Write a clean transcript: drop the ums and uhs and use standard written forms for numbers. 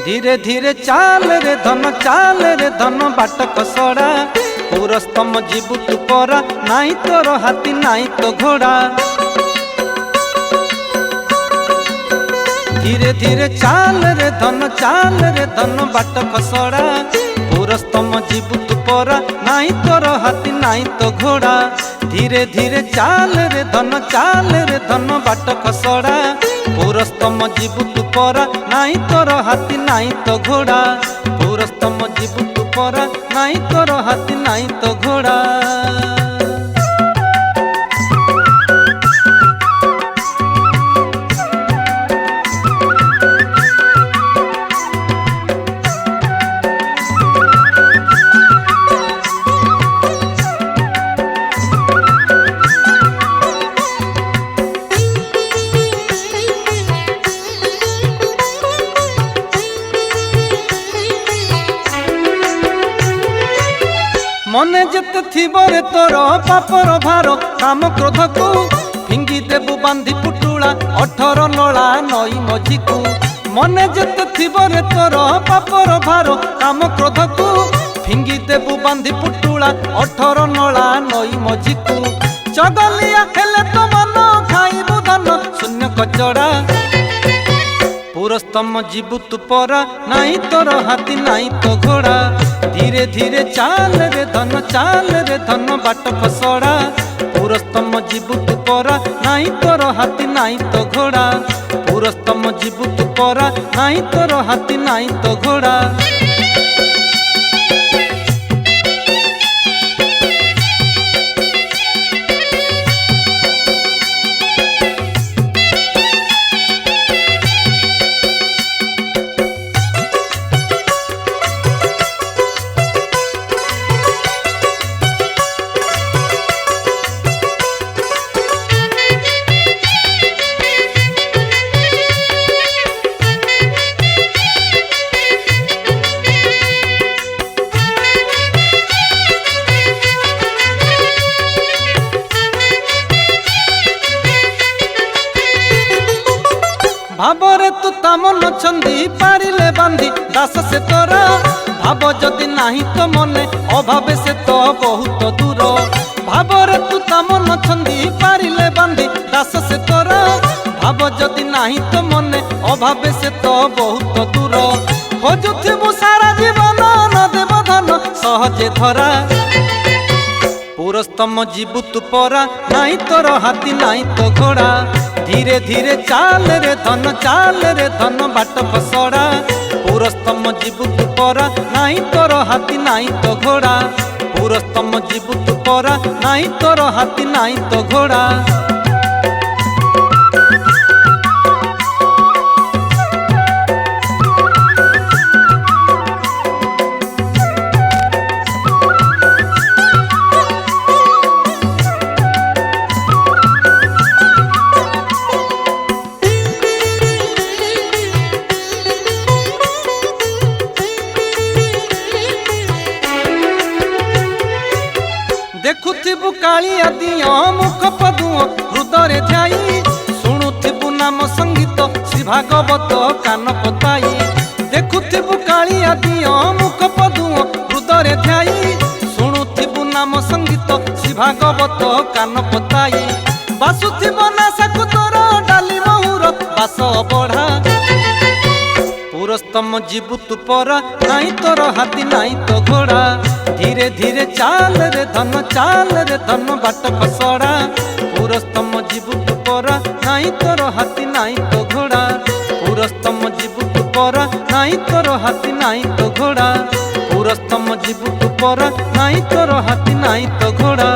धीरे धीरे चाल रे धन बाट कसड़ा पुरस्तम जीवु तू परा नाई तोर हाथी नाई तो घोड़ा। धीरे धीरे चाल रे धन बाट कसड़ा पुरस्तम जीवु तू परा नाई तोर हाथी नाई तो घोड़ा। धीरे धीरे चाल रे धन बाट खसड़ा पुरस्तम जीवु तू परा नाई तोर हाथी नाई तो घोड़ा। पुरस्तम जीवु तू परा नाई तोर हाथी नाई तो घोड़ा। मने जेते थिबरे तोर पापर भार काम क्रोध को फिंगी देबु बांधी पुटुला 18 नला नई मझी को। मने जेते थिबरे तोर पापर भार काम क्रोध को फिंगी देबु बांधी पुटुला 18 नला नई मझी को। चगलिया हेले तो मन खाइबु धन शून्य कचड़ा पुरस्तम जीवु तू परा नाई तोर हाथी नाई तो घोड़ा। धीरे धीरे चाल रे धन बाट खसड़ा पुरस्तम जीवु तू परा नाई तोर हाथी नाई तो घोड़ा। पुरस्तम जीवु तू परा नाई तोर हाथी नाई तो घोड़ा। भावरे तू तामन छंदी पारिले बांधी दास से तोरा भाव जदि नाही तो मने अभावे से तो बहुत दूर। भावरे तू तामन छंदी पारिले बांधी दास से तोरा भाव जदि नाही तो मने अभावे से तो बहुत दूर। खोजुथिबु सारा जीवन न देव धन सहजे धरा पुरस्तम जीवु तू परा नाई तोर हाथी नाई तो घोड़ा। धीरे धीरे चाल रे धन बाट खसड़ा पुरस्तम जीवु तू परा नाई तोर हाथी नाई तो घोड़ा। पुरस्तम जीवु तू परा नाई तोर हाथी नाई तो घोड़ा। देखुथिबु कालिया दियो मुख पदुओ हृदय ध्याई शुणुथिबु नाम संगीत श्री भागवत कान पताई। देखुथिबु कालिया दियो मुख पदुओ हृदय ध्याई शुणुथिबु नाम संगीत श्री भागवत कान पताई। बासुथिबु नासाकु तोर डाली महुर बास बढ़ा पुरस्तम जीवु तू परा नाई तोर हाथी नाई तो घोड़ा। धीरे धीरे चाल रे धन बाट खसड़ा पुरस्तम जीवु तू परा नाई तोर हाथी नाई तो घोड़ा। पुरस्तम जीवु तू परा नाई तोर हाथी नाई तो घोड़ा। पुरस्तम जीवु तू परा नाई तोर हाथी नाई तो घोड़ा।